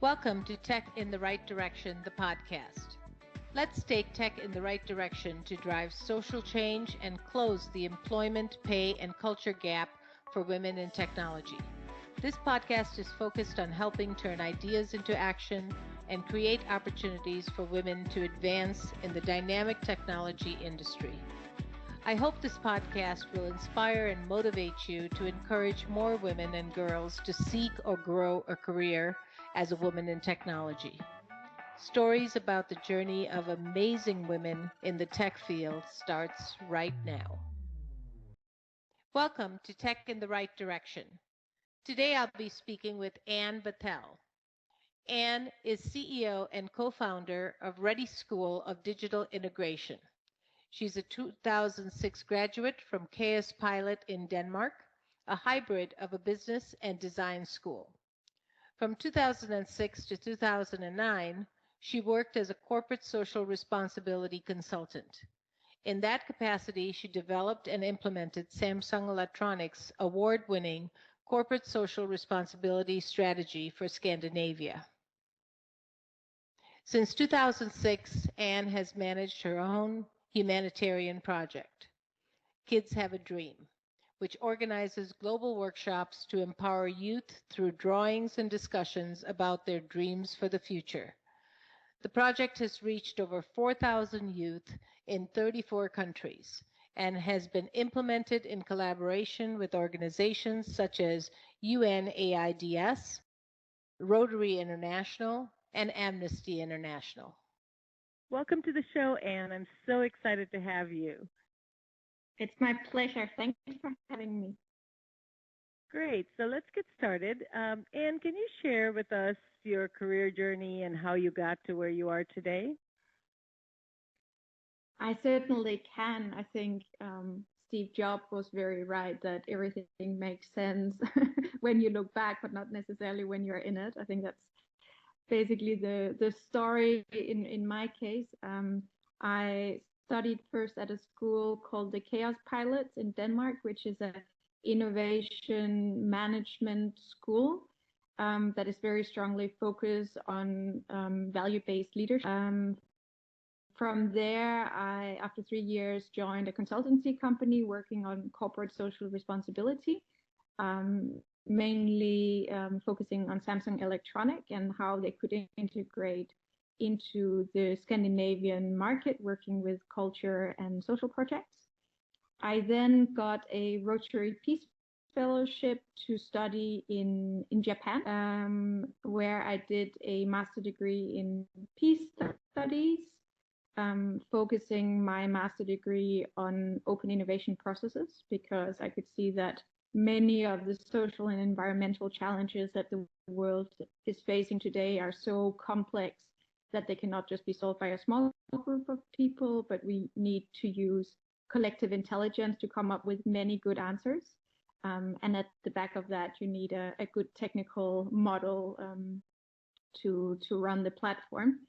Welcome to Tech in the Right Direction, the podcast. Let's take tech in the right direction to drive social change and close the employment, pay, and culture gap for women in technology. This podcast is focused on helping turn ideas into action and create opportunities for women to advance in the dynamic technology industry. I hope this podcast will inspire and motivate you to encourage more women and girls to seek or grow a career as a woman in technology. Stories about the journey of amazing women in the tech field starts right now. Welcome to Tech in the Right Direction. Today I'll be speaking with Anne Bathel. Anne is CEO and co-founder of ReDI School of Digital Integration. She's a 2006 graduate from KaosPilot in Denmark, a hybrid of a business and design school. From 2006 to 2009, she worked as a corporate social responsibility consultant. In that capacity, she developed and implemented Samsung Electronics' award-winning corporate social responsibility strategy for Scandinavia. Since 2006, Anne has managed her own humanitarian project, Kids Have a Dream, which organizes global workshops to empower youth through drawings and discussions about their dreams for the future. The project has reached over 4,000 youth in 34 countries and has been implemented in collaboration with organizations such as UNAIDS, Rotary International, and Amnesty International. Welcome to the show, Anne. I'm so excited to have you. It's my pleasure. Thank you for having me. Great. So let's get started. Anne, can you share with us your career journey and how you got to where you are today? I certainly can. I think Steve Jobs was very right that everything makes sense when you look back, but not necessarily when you're in it. I think that's basically the story in my case. I studied first at a school called the KaosPilot in Denmark, which is an innovation management school that is very strongly focused on value-based leadership. From there, I, after 3 years, joined a consultancy company working on corporate social responsibility. Mainly focusing on Samsung Electronics and how they could integrate into the Scandinavian market, working with culture and social projects. I then got a Rotary Peace Fellowship to study in Japan, where I did a master degree in peace studies, focusing my master degree on open innovation processes, because I could see that many of the social and environmental challenges that the world is facing today are so complex that they cannot just be solved by a small group of people, but we need to use collective intelligence to come up with many good answers. And at the back of that, you need a good technical model to run the platform.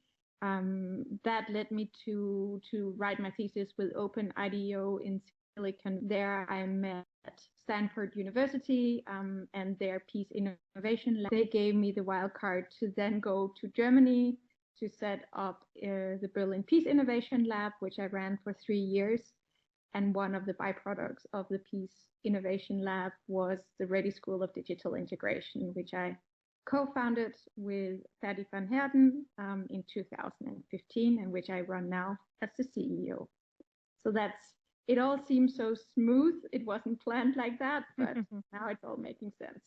That led me to write my thesis with Open IDEO in Silicon. There I met Stanford University and their Peace Innovation Lab. They gave me the wild card to then go to Germany to set up the Berlin Peace Innovation Lab, which I ran for 3 years. And one of the byproducts of the Peace Innovation Lab was the ReDI School of Digital Integration, which I co-founded with Ferdi van Heerden in 2015, and which I run now as the CEO. So it all seems so smooth. It wasn't planned like that, but now it's all making sense.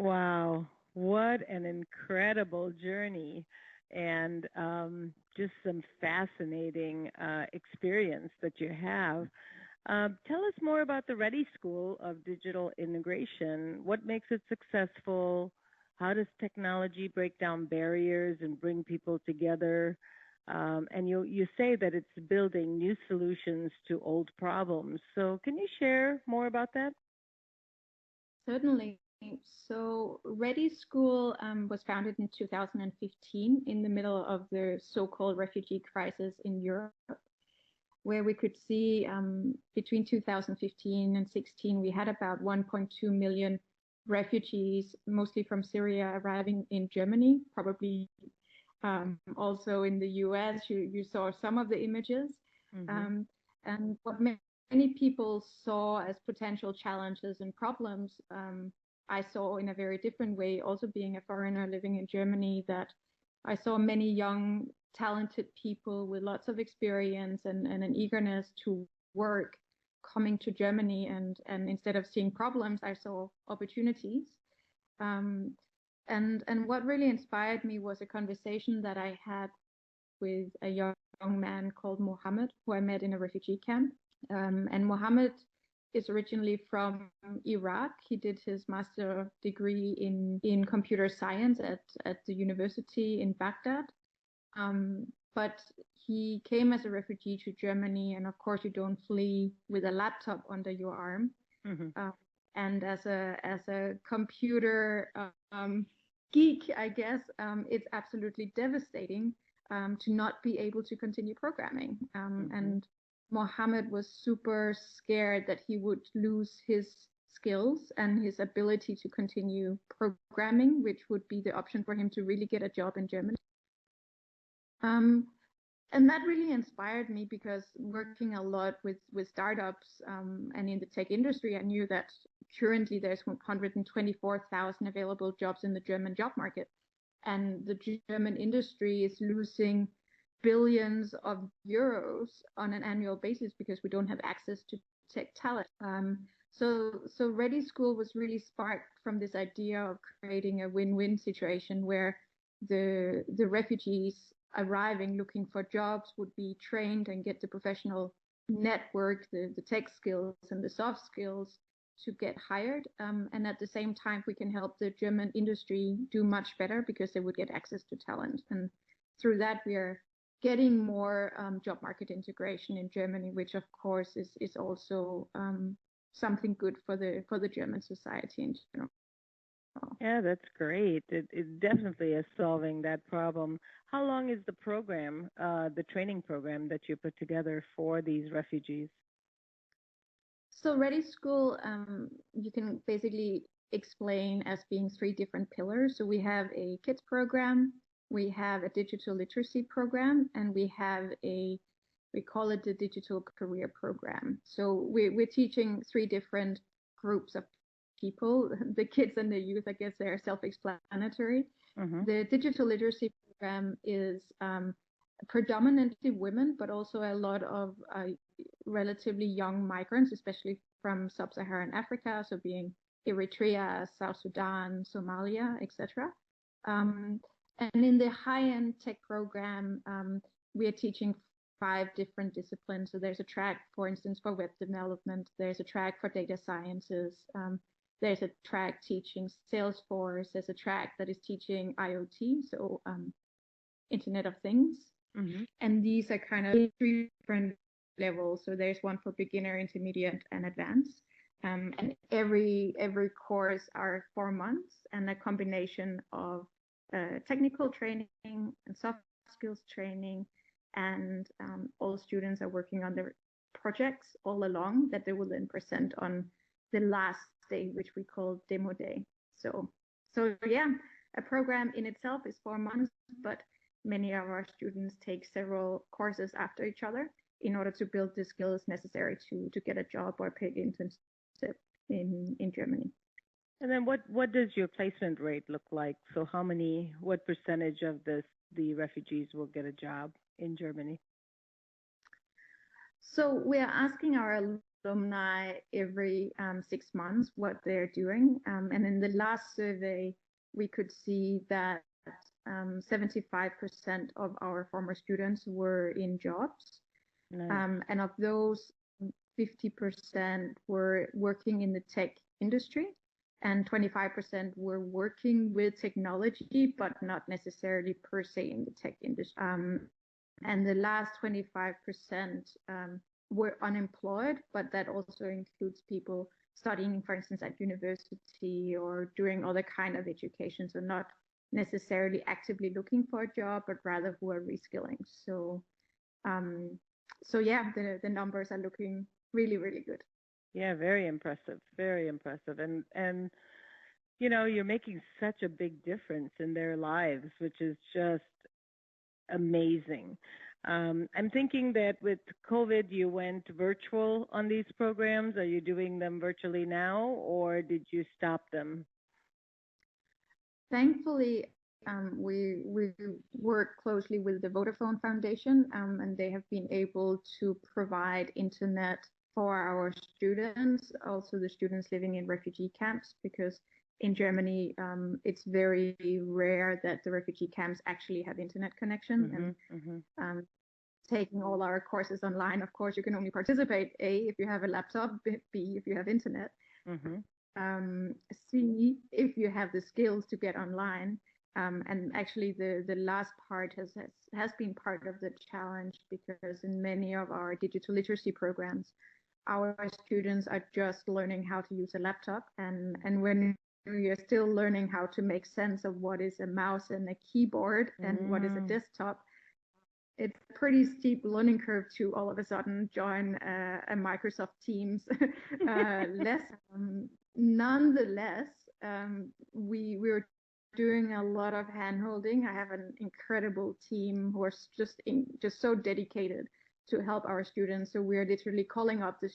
Wow, what an incredible journey, and just some fascinating experience that you have. Tell us more about the ReDI School of Digital Integration. What makes it successful? How does technology break down barriers and bring people together? And you say that it's building new solutions to old problems. So can you share more about that? Certainly. So ReDI School was founded in 2015 in the middle of the so-called refugee crisis in Europe, where we could see between 2015 and 16, we had about 1.2 million refugees, mostly from Syria, arriving in Germany, probably also in the US. You saw some of the images. Mm-hmm. And what many people saw as potential challenges and problems, I saw in a very different way, also being a foreigner living in Germany, that I saw many young, talented people with lots of experience and an eagerness to work coming to Germany, and instead of seeing problems, I saw opportunities. And what really inspired me was a conversation that I had with a young man called Mohammed, who I met in a refugee camp. And Mohammed is originally from Iraq. He did his master degree in computer science at the university in Baghdad. But he came as a refugee to Germany, and of course you don't flee with a laptop under your arm. Mm-hmm. And as a computer geek, I guess, it's absolutely devastating to not be able to continue programming. Mm-hmm. And Mohammed was super scared that he would lose his skills and his ability to continue programming, which would be the option for him to really get a job in Germany. And that really inspired me, because working a lot with startups and in the tech industry, I knew that currently there's 124,000 available jobs in the German job market. And the German industry is losing billions of euros on an annual basis because we don't have access to tech talent. So ReDI School was really sparked from this idea of creating a win-win situation where the refugees arriving looking for jobs would be trained and get the professional network, the tech skills and the soft skills to get hired. And at the same time, we can help the German industry do much better because they would get access to talent. And through that, we are getting more job market integration in Germany, which of course is also something good for the German society in general. Yeah, that's great. It definitely is solving that problem. How long is the program, the training program that you put together for these refugees? So ReDI School, you can basically explain as being 3 different pillars. So we have a kids program, we have a digital literacy program, and we have we call it the digital career program. So we're teaching 3 different groups of people. The kids and the youth, I guess they're self-explanatory. Mm-hmm. The digital literacy program is predominantly women, but also a lot of relatively young migrants, especially from sub-Saharan Africa, so being Eritrea, South Sudan, Somalia, etc. And in the high-end tech program, we are teaching 5 different disciplines. So there's a track, for instance, for web development. There's a track for data sciences. There's a track teaching Salesforce. There's a track that is teaching IoT, so Internet of Things. Mm-hmm. And these are kind of 3 different levels. So there's one for beginner, intermediate, and advanced. And every course are 4 months, and a combination of technical training and soft skills training. And all students are working on their projects all along that they will then present on the last day, which we call demo day. So yeah, a program in itself is 4 months, but many of our students take several courses after each other in order to build the skills necessary to get a job or paid internship in Germany. And then what does your placement rate look like? So what percentage of the refugees will get a job in Germany? So we are asking our alumni every 6 months what they're doing. And in the last survey, we could see that 75% of our former students were in jobs. Nice. And of those, 50% were working in the tech industry, and 25% were working with technology, but not necessarily per se in the tech industry. And the last 25% were unemployed, but that also includes people studying, for instance, at university or doing other kind of education. So not necessarily actively looking for a job, but rather who are reskilling. So yeah, the numbers are looking really, really good. Yeah, very impressive, very impressive. And you're making such a big difference in their lives, which is just amazing. I'm thinking that with COVID, you went virtual on these programs. Are you doing them virtually now, or did you stop them? Thankfully, we work closely with the Vodafone Foundation, and they have been able to provide internet for our students, also the students living in refugee camps, because in Germany, it's very rare that the refugee camps actually have internet connection. And taking all our courses online, of course, you can only participate, A, if you have a laptop, B, if you have internet. C, if you have the skills to get online. And actually, the last part has been part of the challenge, because in many of our digital literacy programs, our students are just learning how to use a laptop, and when you're still learning how to make sense of what is a mouse and a keyboard and what is a desktop, it's a pretty steep learning curve to all of a sudden join a Microsoft Teams lesson. Nonetheless, we were doing a lot of hand-holding. I have an incredible team who are just so dedicated to help our students. So we're literally calling up the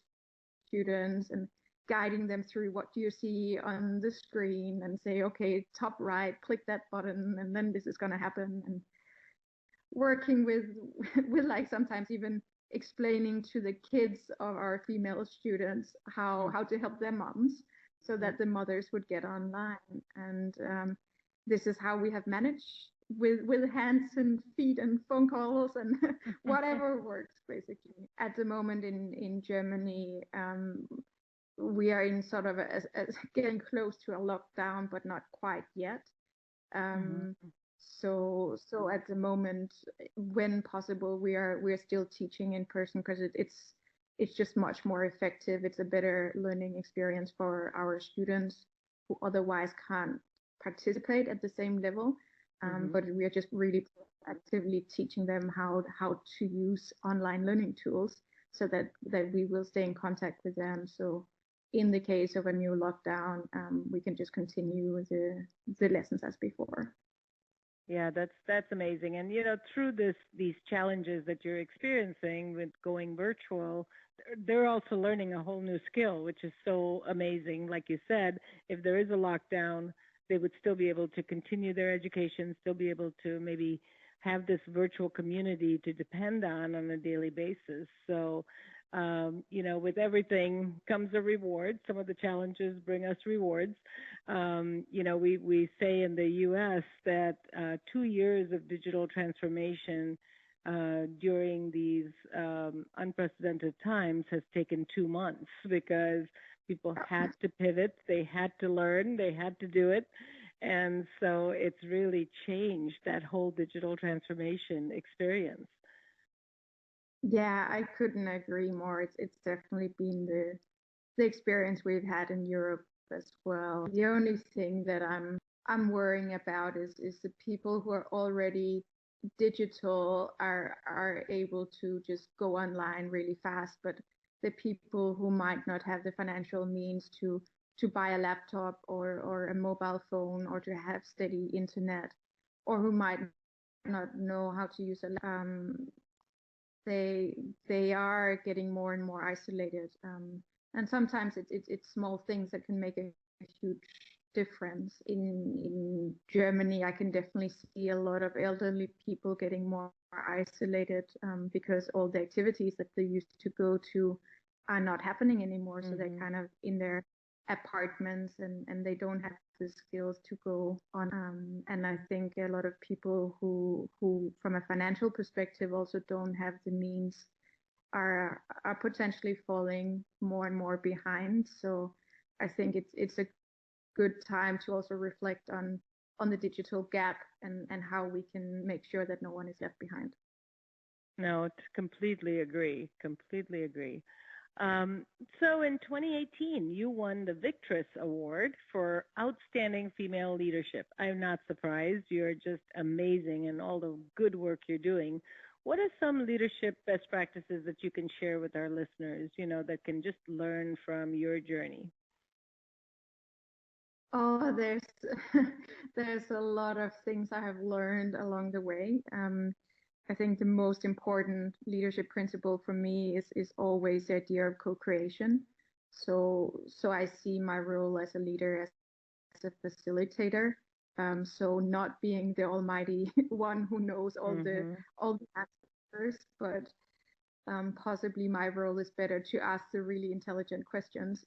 students and guiding them through what do you see on the screen, and say, okay, top right, click that button, and then this is going to happen. And working with like sometimes even explaining to the kids of our female students how to help their moms so that the mothers would get online. And this is how we have managed with hands and feet and phone calls and whatever works, basically. At the moment in Germany, we are in sort of getting close to a lockdown, but not quite yet. So at the moment, when possible, we're still teaching in person, because it's just much more effective. It's a better learning experience for our students who otherwise can't participate at the same level. But we are just really actively teaching them how to use online learning tools, so that we will stay in contact with them. So in the case of a new lockdown, we can just continue the lessons as before. Yeah, that's amazing. And through these challenges that you're experiencing with going virtual, they're also learning a whole new skill, which is so amazing. Like you said, if there is a lockdown, they would still be able to continue their education, still be able to maybe have this virtual community to depend on a daily basis. So, with everything comes a reward. Some of the challenges bring us rewards. We say in the U.S. that 2 years of digital transformation during these unprecedented times has taken 2 months, because people had to pivot, they had to learn, they had to do it. And so it's really changed that whole digital transformation experience. Yeah, I couldn't agree more. It's definitely been the experience we've had in Europe as well. The only thing that I'm worrying about is the people who are already digital are able to just go online really fast, but the people who might not have the financial means to buy a laptop or a mobile phone, or to have steady internet, or who might not know how to use they are getting more and more isolated, and sometimes it's small things that can make a huge difference. In Germany, I can definitely see a lot of elderly people getting more isolated, because all the activities that they used to go to are not happening anymore. So they're kind of in their apartments, and they don't have the skills to go on. And I think a lot of people who from a financial perspective also don't have the means are potentially falling more and more behind. So I think it's a good time to also reflect on the digital gap, and how we can make sure that no one is left behind. No, completely agree. Completely agree. So in 2018, you won the Victress Award for Outstanding Female Leadership. I'm not surprised. You're just amazing in all the good work you're doing. What are some leadership best practices that you can share with our listeners, that can just learn from your journey? Oh, there's a lot of things I have learned along the way. I think the most important leadership principle for me is always the idea of co-creation. So I see my role as a leader as a facilitator. So not being the almighty one who knows all the answers, but possibly my role is better to ask the really intelligent questions,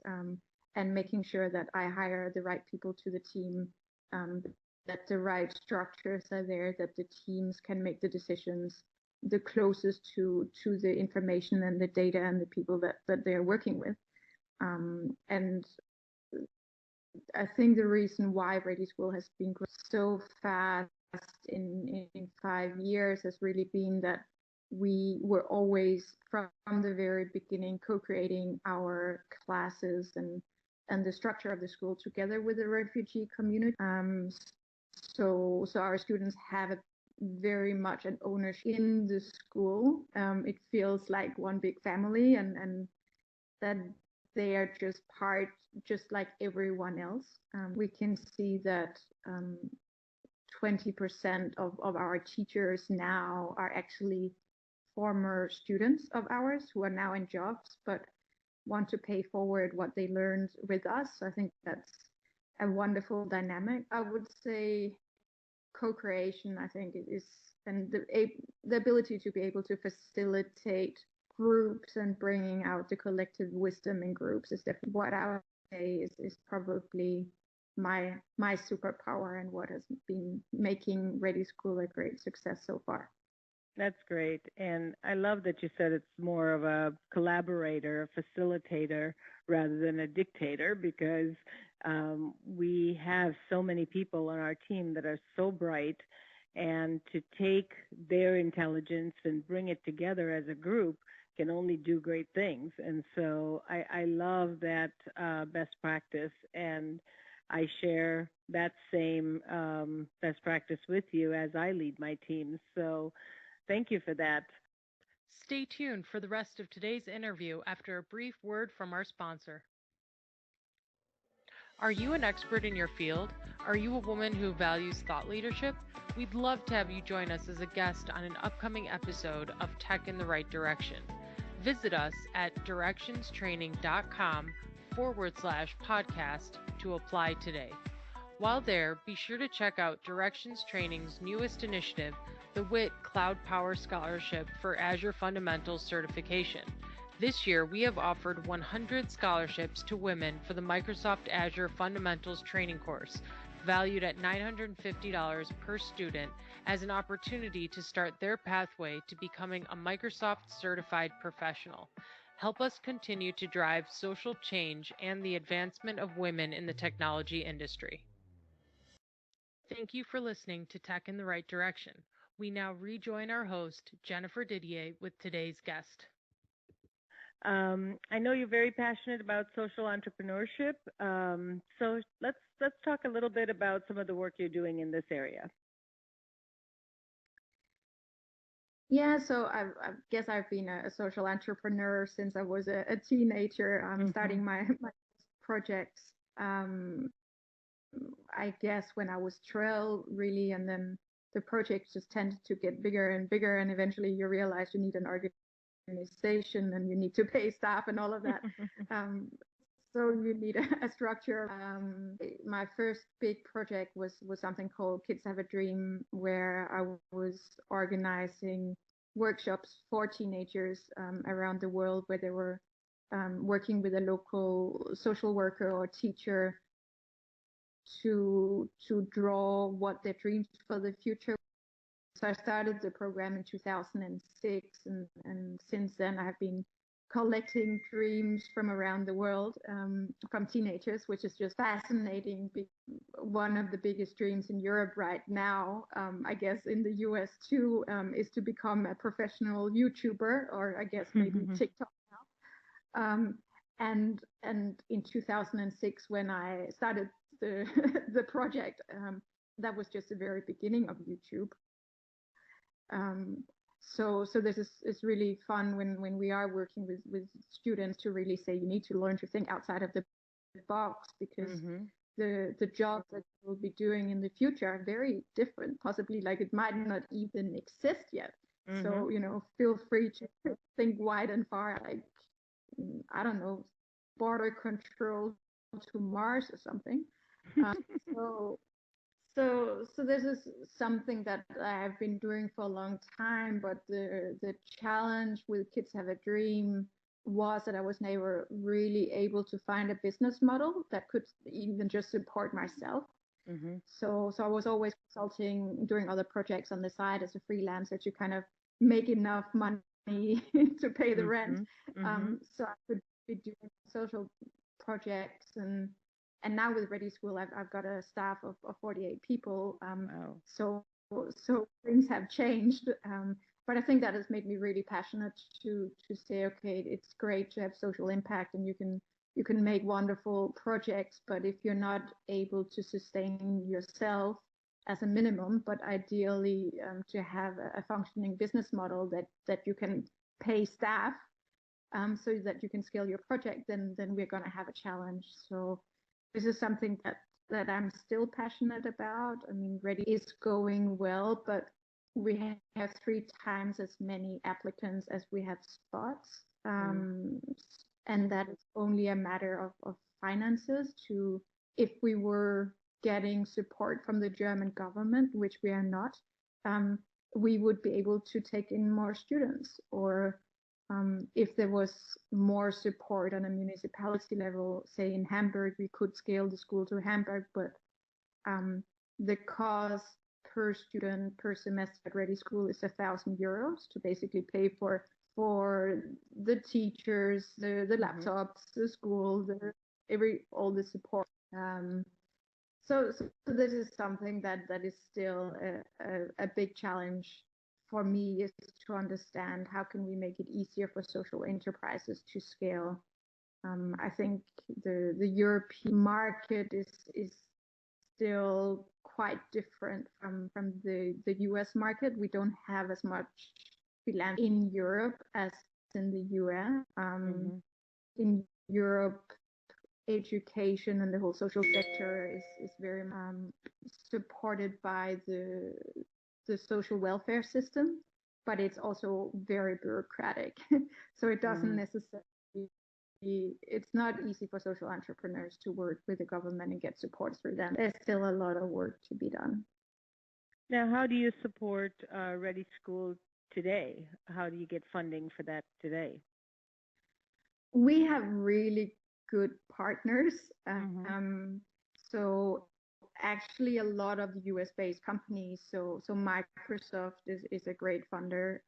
and making sure that I hire the right people to the team, um, that the right structures are there, that the teams can make the decisions the closest to the information and the data and the people that they're working with. And I think the reason why ReDI School has been growing so fast in 5 years has really been that we were always from the very beginning co-creating our classes and the structure of the school together with the refugee community. So our students have a very much an ownership in the school. It feels like one big family, and that they are just part, just like everyone else. We can see that 20% of our teachers now are actually former students of ours who are now in jobs, but want to pay forward what they learned with us. I think that's a wonderful dynamic. I would say co-creation, I think, is, and the ability to be able to facilitate groups and bringing out the collective wisdom in groups is definitely what I would say is probably my superpower and what has been making ReDI School a great success so far. That's great. And I love that you said it's more of a collaborator, a facilitator, rather than a dictator, because we have so many people on our team that are so bright, and to take their intelligence and bring it together as a group can only do great things. And so I love that best practice, and I share that same best practice with you as I lead my teams. So thank you for that. Stay tuned for the rest of today's interview after a brief word from our sponsor. Are you an expert in your field? Are you a woman who values thought leadership? We'd love to have you join us as a guest on an upcoming episode of Tech in the Right Direction. Visit us at directionstraining.com/podcast to apply today. While there, be sure to check out Directions Training's newest initiative, the WIT Cloud Power Scholarship for Azure Fundamentals Certification. This year, we have offered 100 scholarships to women for the Microsoft Azure Fundamentals Training course, valued at $950 per student, as an opportunity to start their pathway to becoming a Microsoft certified professional. Help us continue to drive social change and the advancement of women in the technology industry. Thank you for listening to Tech in the Right Direction. We now rejoin our host, Jennifer Didier, with today's guest. I know you're very passionate about social entrepreneurship. So let's talk a little bit about some of the work you're doing in this area. Yeah, so I guess I've been a social entrepreneur since I was a teenager, starting my projects. I guess when I was 12, really, and then the projects just tended to get bigger and bigger, and eventually you realize you need an organization and you need to pay staff and all of that. So you need a structure. My first big project was something called Kids Have a Dream, where I was organizing workshops for teenagers around the world, where they were working with a local social worker or teacher to draw what their dreams for the future. So I started the program in 2006, and since then I have been collecting dreams from around the world, from teenagers, which is just fascinating. One of the biggest dreams in Europe right now, I guess in the US too, is to become a professional YouTuber, or I guess maybe TikTok now. And in 2006, when I started the project, that was just the very beginning of YouTube. So this is really fun when we are working with students to really say you need to learn to think outside of the box, because the jobs that we'll be doing in the future are very different. Possibly, like, it might not even exist yet. So, feel free to think wide and far, like, I don't know, border control to Mars or something. So this is something that I've been doing for a long time, but the challenge with Kids Have a Dream was that I was never really able to find a business model that could even just support myself. So I was always consulting, doing other projects on the side as a freelancer to kind of make enough money to pay the rent. So I could be doing social projects, and now with ReDI School, I've got a staff of 48 people. Wow. So things have changed. But I think that has made me really passionate to say, okay, it's great to have social impact, and you can make wonderful projects, but if you're not able to sustain yourself as a minimum, but ideally to have a functioning business model that you can pay staff so that you can scale your project, then we're going to have a challenge. So this is something that I'm still passionate about. I mean, ReDI is going well, but we have 3 times as many applicants as we have spots. And that is only a matter of finances. If we were getting support from the German government, which we are not, we would be able to take in more students, or if there was more support on a municipality level, say in Hamburg, we could scale the school to Hamburg, but the cost per student per semester at ReDI School is €1,000 to basically pay for the teachers, the laptops, the school, all the support. So this is something that is still a big challenge for me, is to understand how can we make it easier for social enterprises to scale. I think the European market is still quite different from the US market. We don't have as much philanthropy in Europe as in the US. In Europe, education and the whole social sector is very supported by the social welfare system, but it's also very bureaucratic. So it doesn't necessarily, it's not easy for social entrepreneurs to work with the government and get support through them. There's still a lot of work to be done. Now, how do you support ReDI School today? How do you get funding for that today? We have really good partners. So actually a lot of the US-based companies, so Microsoft is a great funder.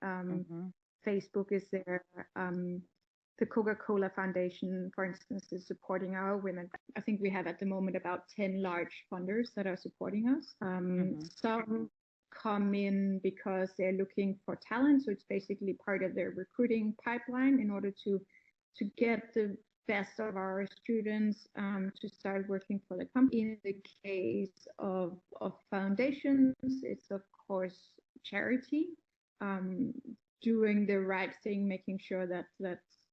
Facebook is there. The Coca-Cola Foundation, for instance, is supporting our women. I think we have at the moment about 10 large funders that are supporting us. Some come in because they're looking for talent, so it's basically part of their recruiting pipeline in order to get the best of our students to start working for the company. In the case of foundations, it's of course charity, doing the right thing, making sure that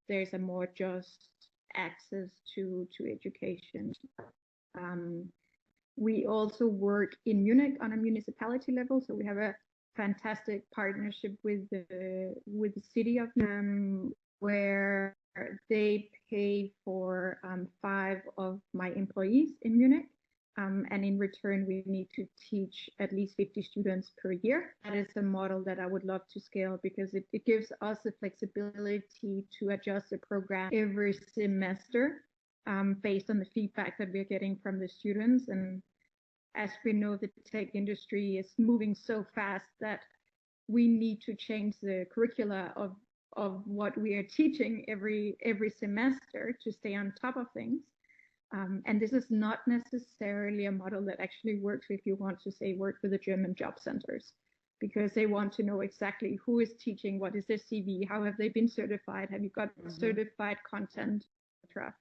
there's a more just access to education. We also work in Munich on a municipality level, so we have a fantastic partnership with the city of where they pay for 5 of my employees in Munich. And in return, we need to teach at least 50 students per year. That is a model that I would love to scale, because it gives us the flexibility to adjust the program every semester based on the feedback that we're getting from the students. And as we know, the tech industry is moving so fast that we need to change the curricula of what we are teaching every semester to stay on top of things. And this is not necessarily a model that actually works if you want to, say, work with the German job centers, because they want to know exactly who is teaching, what is their CV, how have they been certified, have you got certified content, etc.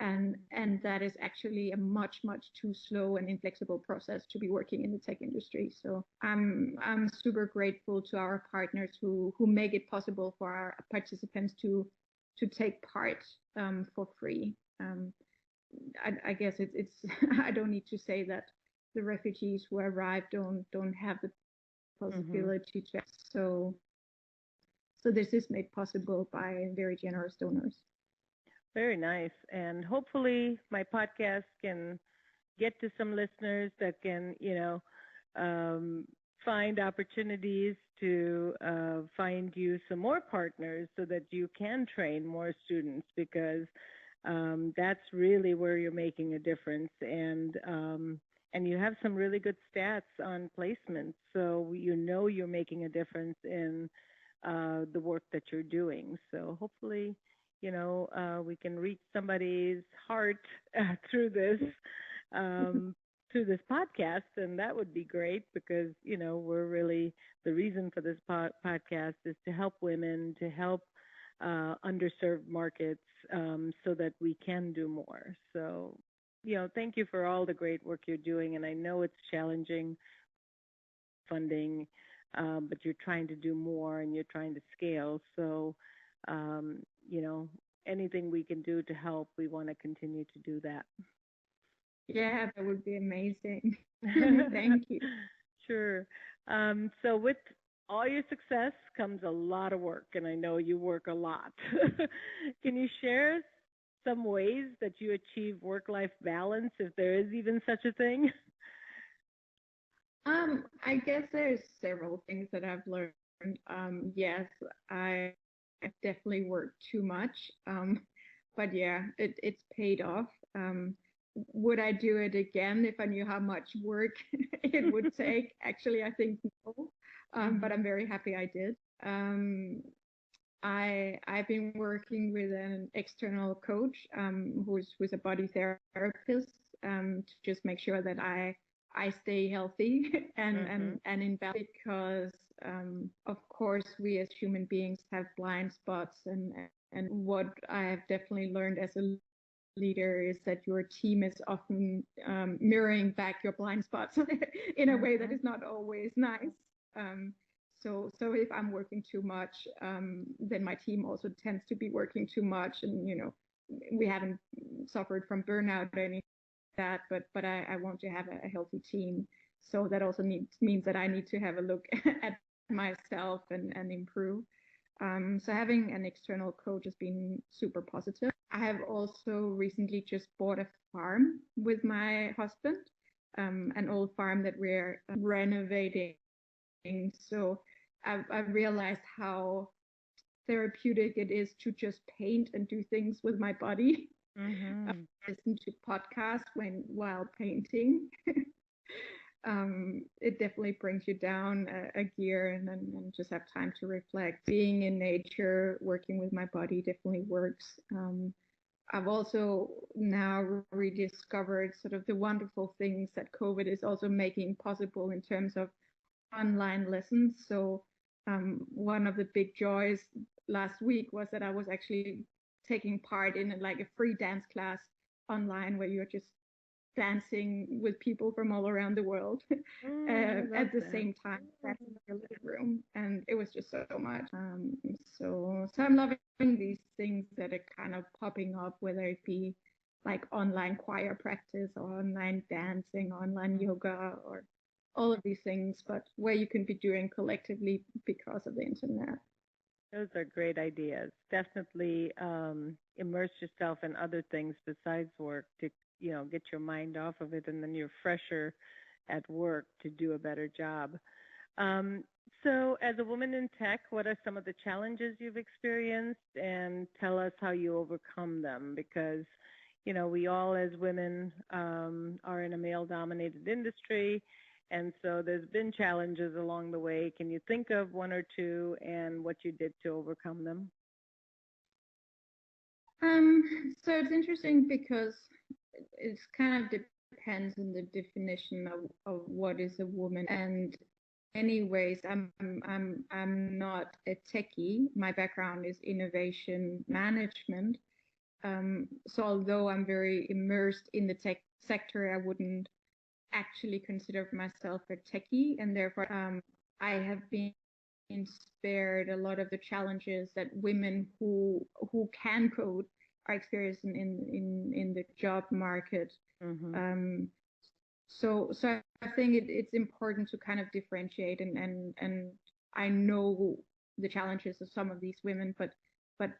And that is actually a much too slow and inflexible process to be working in the tech industry. So I'm super grateful to our partners who make it possible for our participants to take part for free. I guess it's I don't need to say that the refugees who arrive don't have the possibility to. So this is made possible by very generous donors. Very nice. And hopefully my podcast can get to some listeners that can, find opportunities to find you some more partners so that you can train more students, because that's really where you're making a difference. And you have some really good stats on placements, so you're making a difference in the work that you're doing. So hopefully, we can reach somebody's heart through this. Through this podcast, and that would be great, because we're really, the reason for this podcast is to help women, to help underserved markets, so that we can do more. So, thank you for all the great work you're doing, and I know it's challenging funding, but you're trying to do more and you're trying to scale. So, anything we can do to help, we want to continue to do that. Yeah, that would be amazing. Thank you. Sure. So with all your success comes a lot of work, and I know you work a lot. Can you share some ways that you achieve work-life balance, if there is even such a thing? I guess there's several things that I've learned. Yes, I definitely work too much. But yeah, it's paid off. Would I do it again if I knew how much work it would take? Actually, I think no. But I'm very happy I did. I've been working with an external coach, who's a body therapist, to just make sure that I stay healthy and in balance, because of course we as human beings have blind spots, and what I have definitely learned as a leader is that your team is often mirroring back your blind spots in a way that is not always nice. So if I'm working too much, then my team also tends to be working too much, and we haven't suffered from burnout or anything like that, but I want to have a healthy team. So that also means that I need to have a look at myself and improve. So having an external coach has been super positive. I have also recently just bought a farm with my husband, an old farm that we're renovating. So I've realized how therapeutic it is to just paint and do things with my body. Listen to podcasts while painting. It definitely brings you down a gear, and just have time to reflect. Being in nature, working with my body definitely works. I've also now rediscovered sort of the wonderful things that COVID is also making possible in terms of online lessons. So one of the big joys last week was that I was actually taking part in like a free dance class online, where you're just dancing with people from all around the world at the same time, that's in the living room, and it was just so much. So I'm loving these things that are kind of popping up, whether it be like online choir practice or online dancing, online yoga, or all of these things, but where you can be doing collectively because of the internet. Those are great ideas. Definitely immerse yourself in other things besides work to, get your mind off of it, and then you're fresher at work to do a better job. So as a woman in tech, what are some of the challenges you've experienced, and tell us how you overcome them? Because, we all as women are in a male-dominated industry, and so there's been challenges along the way. Can you think of one or two and what you did to overcome them? So it's interesting because it's kind of depends on the definition of what is a woman. And anyways, I'm not a techie. My background is innovation management. So although I'm very immersed in the tech sector, I wouldn't actually consider myself a techie, and therefore I have been spared a lot of the challenges that women who can code are experiencing in the job market. Mm-hmm. So I think it's important to kind of differentiate, and I know the challenges of some of these women, but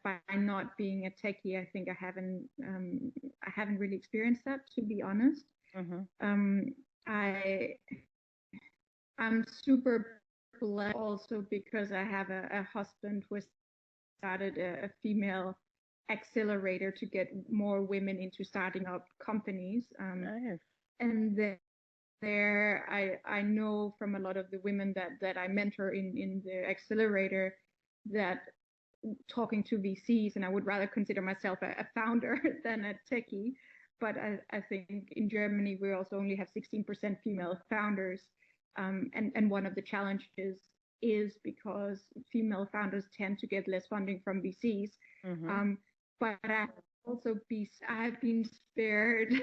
by not being a techie, I think I haven't really experienced that, to be honest. Mm-hmm. I'm super blessed also because I have a husband who started a female accelerator to get more women into starting up companies. Nice. And there I know from a lot of the women that I mentor in the accelerator that talking to VCs, and I would rather consider myself a founder than a techie, but I think in Germany we also only have 16% female founders, and one of the challenges is because female founders tend to get less funding from VCs. Mm-hmm. But I've been spared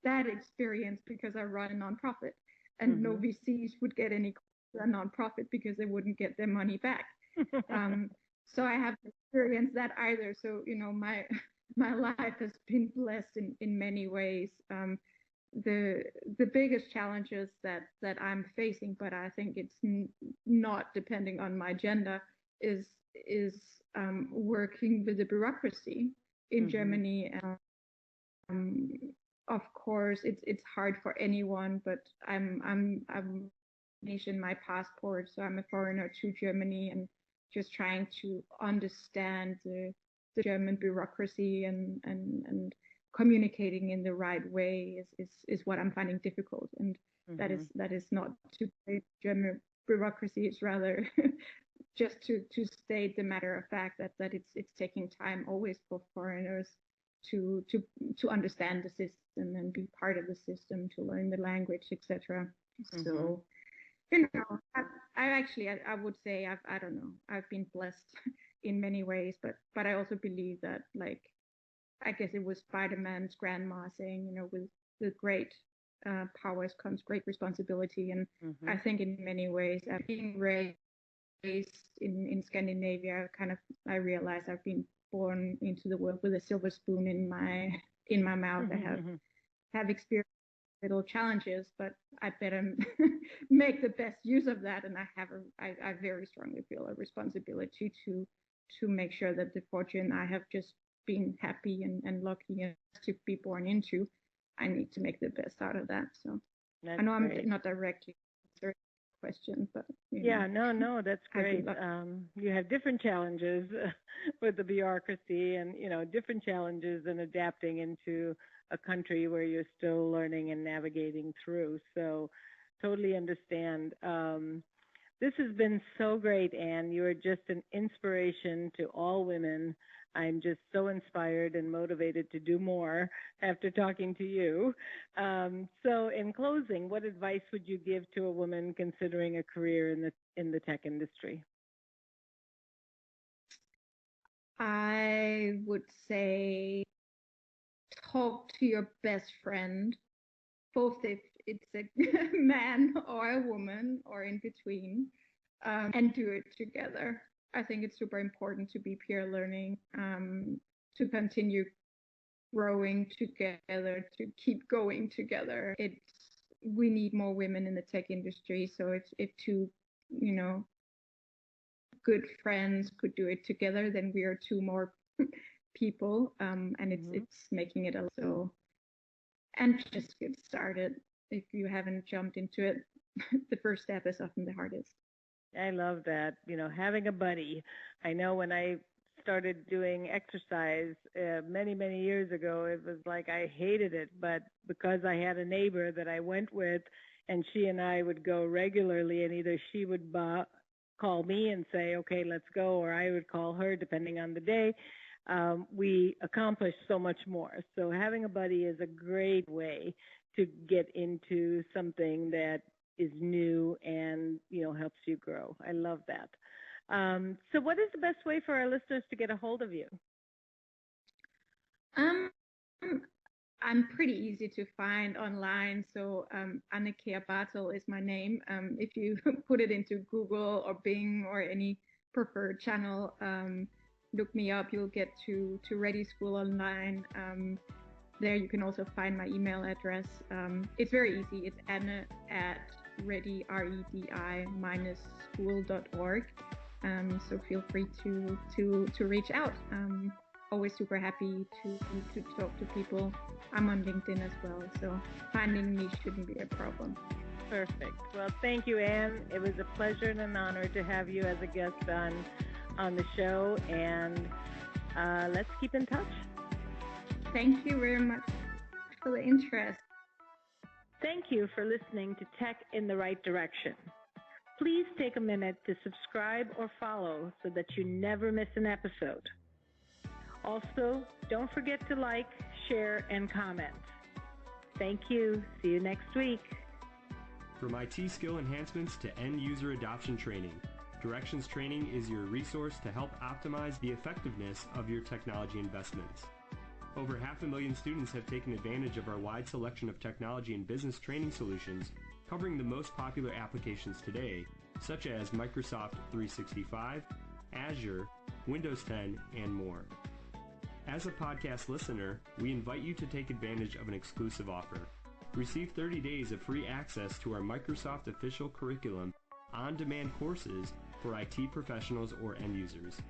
that experience because I run a nonprofit, and Mm-hmm. no VCs would get any a nonprofit because they wouldn't get their money back. So I haven't experienced that either. So my life has been blessed in many ways. The biggest challenges that I'm facing, but I think it's not depending on my gender, is working with the bureaucracy in Mm-hmm. Germany. Of course, it's hard for anyone, but I'm Asian my passport, so I'm a foreigner to Germany, and just trying to understand the German bureaucracy and communicating in the right way is what I'm finding difficult, and Mm-hmm. that is not to blame German bureaucracy. It's rather just to state the matter of fact that it's taking time always for foreigners to understand the system and be part of the system, to learn the language, etc. Mm-hmm. So I would say I don't know, I've been blessed in many ways, but I also believe that, like, I guess it was Spider-Man's grandma saying, with great powers comes great responsibility, and Mm-hmm. I think in many ways, I've been raised in Scandinavia, I realized I've been born into the world with a silver spoon in my mouth. I have experienced little challenges, but I better make the best use of that. And I very strongly feel a responsibility to make sure that the fortune I have just been happy and lucky to be born into, I need to make the best out of that. So That's I know great. I'm not directly answering the question, but Yeah, no, that's great. lucky. You have different challenges with the bureaucracy, and different challenges in adapting into a country where you're still learning and navigating through. So, totally understand. This has been so great, Anne. You are just an inspiration to all women. I'm just so inspired and motivated to do more after talking to you. So, in closing, what advice would you give to a woman considering a career in the tech industry? I would say talk to your best friend, both if it's a man or a woman or in between, and do it together. I think it's super important to be peer learning, to continue growing together, to keep going together. We need more women in the tech industry. So if two, good friends could do it together, then we are two more people, and it's making it also. And just get started. If you haven't jumped into it, the first step is often the hardest. I love that. Having a buddy. I know when I started doing exercise many, many years ago, it was like I hated it. But because I had a neighbor that I went with, and she and I would go regularly, and either she would call me and say, okay, let's go, or I would call her, depending on the day. We accomplished so much more. So having a buddy is a great way to get into something that is new and helps you grow. I love that. So, what is the best way for our listeners to get a hold of you? Um, I'm pretty easy to find online. So Anne Bathel is my name. If you put it into Google or Bing or any preferred channel, look me up, you'll get to ReDI School online. There you can also find my email address. It's very easy. It's Anne at ReDI, ReDI-school.org. So feel free to reach out. Always super happy to talk to people. I'm on LinkedIn as well, so finding me shouldn't be a problem. Perfect. Well, thank you, Anne. It was a pleasure and an honor to have you as a guest on the show, and let's keep in touch. Thank you very much for the interest. Thank you for listening to Tech in the Right Direction. Please take a minute to subscribe or follow so that you never miss an episode. Also, don't forget to like, share, and comment. Thank you. See you next week. From IT skill enhancements to end-user adoption training, Directions Training is your resource to help optimize the effectiveness of your technology investments. Over 500,000 students have taken advantage of our wide selection of technology and business training solutions covering the most popular applications today, such as Microsoft 365, Azure, Windows 10, and more. As a podcast listener, we invite you to take advantage of an exclusive offer. Receive 30 days of free access to our Microsoft official curriculum on-demand courses for IT professionals or end users.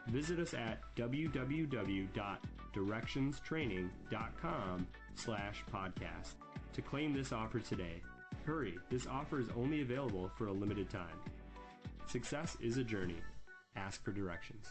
Visit us at www.directionstraining.com/podcast to claim this offer today. Hurry, this offer is only available for a limited time. Success is a journey. Ask for directions.